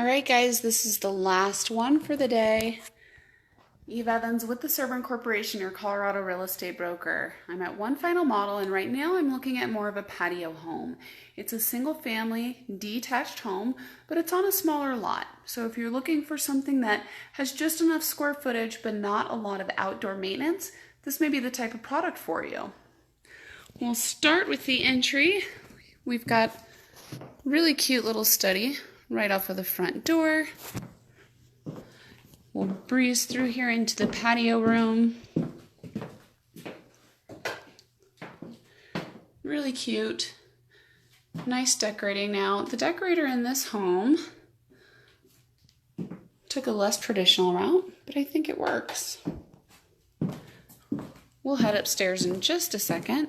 All right, guys, this is the last one for the day. Eve Evans with the Serban Corporation, your Colorado real estate broker. I'm at one final model, and right now I'm looking at more of a patio home. It's a single family detached home, but it's on a smaller lot. So if you're looking for something that has just enough square footage but not a lot of outdoor maintenance, this may be the type of product for you. We'll start with the entry. We've got a really cute little study right off of the front door. We'll breeze through here into the patio room. Really cute. Nice decorating. Now, the decorator in this home took a less traditional route, but I think it works. We'll head upstairs in just a second.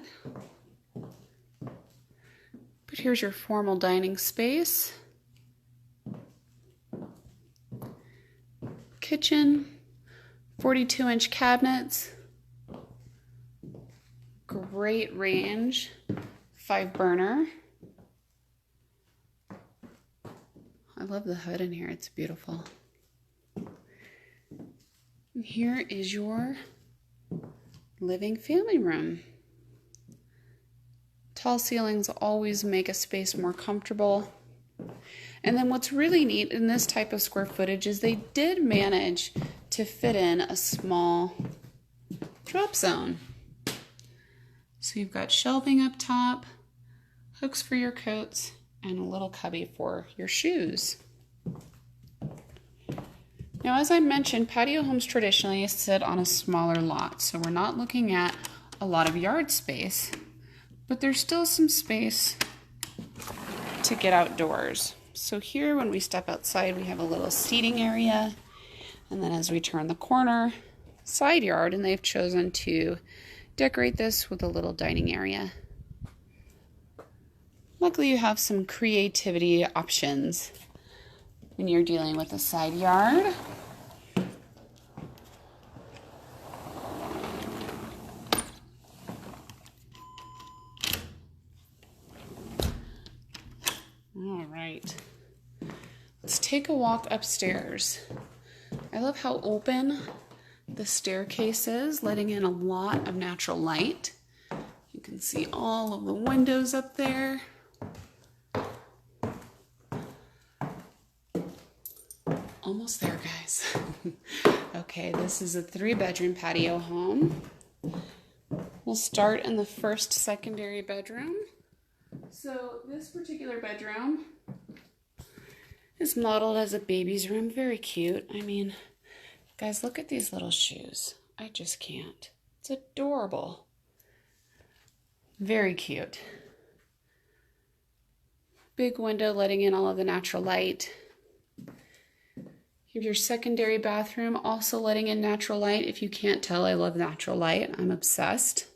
But here's your formal dining space. Kitchen, 42-inch cabinets, great range, 5-burner. I love the hood in here, it's beautiful. And here is your living family room. Tall ceilings always make a space more comfortable. And then what's really neat in this type of square footage is they did manage to fit in a small drop zone. So you've got shelving up top, hooks for your coats, and a little cubby for your shoes. Now, as I mentioned, patio homes traditionally sit on a smaller lot, so we're not looking at a lot of yard space, but there's still some space to get outdoors. So here, when we step outside, we have a little seating area. And then as we turn the corner, side yard, and they've chosen to decorate this with a little dining area. Luckily, you have some creativity options when you're dealing with a side yard. All right. Let's take a walk upstairs. I love how open the staircase is, letting in a lot of natural light. You can see all of the windows up there. Almost there, guys. Okay, this is a 3-bedroom patio home. We'll start in the first secondary bedroom. So this particular bedroom is modeled as a baby's room. Very cute. I mean, guys, look at these little shoes. I just can't. It's adorable. Very cute. Big window letting in all of the natural light. You have your secondary bathroom also letting in natural light. If you can't tell, I love natural light. I'm obsessed.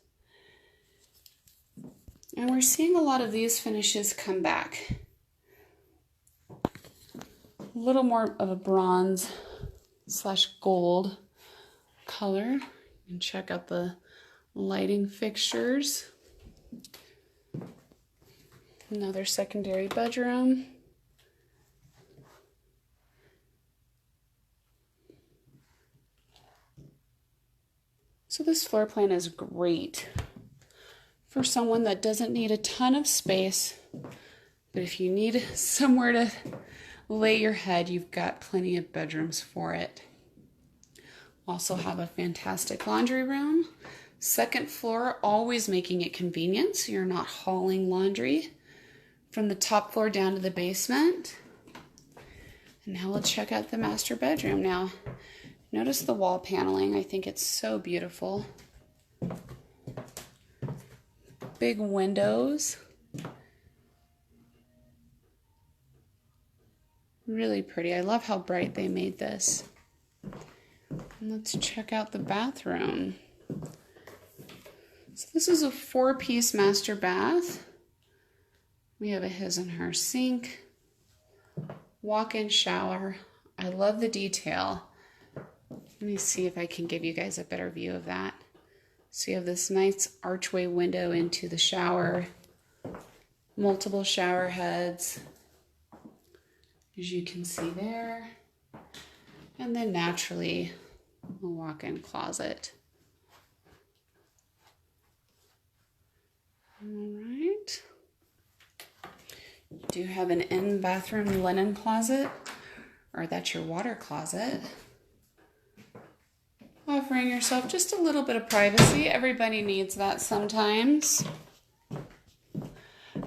And we're seeing a lot of these finishes come back. A little more of a bronze / gold color. You can check out the lighting fixtures. Another secondary bedroom. So this floor plan is great for someone that doesn't need a ton of space, but if you need somewhere to lay your head, you've got plenty of bedrooms for it. Also have a fantastic laundry room. Second floor, always making it convenient so you're not hauling laundry from the top floor down to the basement. And now we'll check out the master bedroom. Now, notice the wall paneling. I think it's so beautiful. Big windows. Really pretty. I love how bright they made this. And let's check out the bathroom. So this is a 4-piece master bath. We have a his and her sink, walk-in shower. I love the detail. Let me see if I can give you guys a better view of that. So you have this nice archway window into the shower, multiple shower heads, as you can see there. And then naturally, a walk-in closet. All right. You do have an in-bathroom linen closet, or that's your water closet. Offering yourself just a little bit of privacy. Everybody needs that sometimes.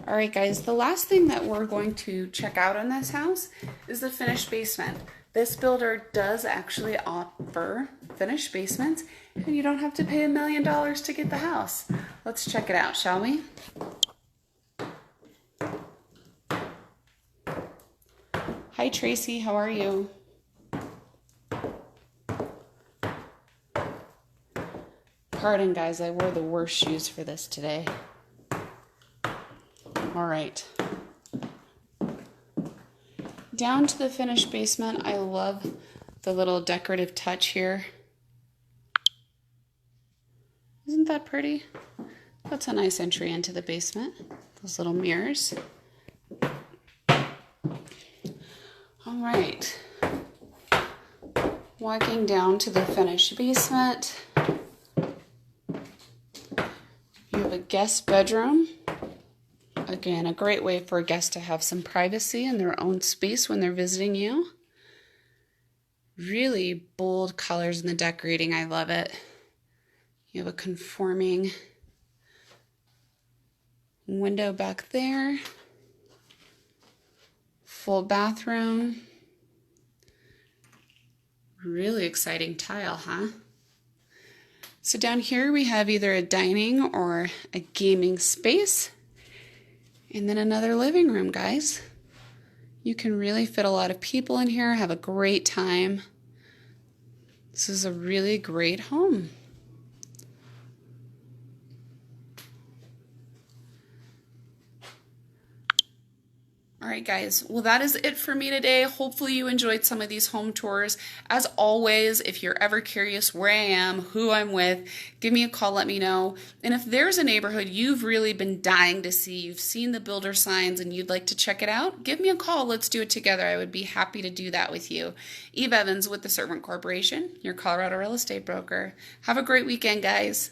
All right, guys, the last thing that we're going to check out on this house is the finished basement. This builder does actually offer finished basements, and you don't have to pay $1 million to get the house. Let's check it out, shall we? Hi, Tracy, how are you? Pardon, guys, I wore the worst shoes for this today. All right. Down to the finished basement. I love the little decorative touch here. Isn't that pretty? That's a nice entry into the basement. Those little mirrors. All right. Walking down to the finished basement. You have a guest bedroom. Again, a great way for a guest to have some privacy in their own space when they're visiting you. Really bold colors in the decorating. I love it. You have a conforming window back there. Full bathroom. Really exciting tile, huh? So down here we have either a dining or a gaming space. And then another living room, guys. You can really fit a lot of people in here, have a great time. This is a really great home. All right, guys. Well, that is it for me today. Hopefully you enjoyed some of these home tours. As always, if you're ever curious where I am, who I'm with, give me a call, let me know. And if there's a neighborhood you've really been dying to see, you've seen the builder signs and you'd like to check it out, give me a call. Let's do it together. I would be happy to do that with you. Eve Evans with the Servant Corporation, your Colorado real estate broker. Have a great weekend, guys.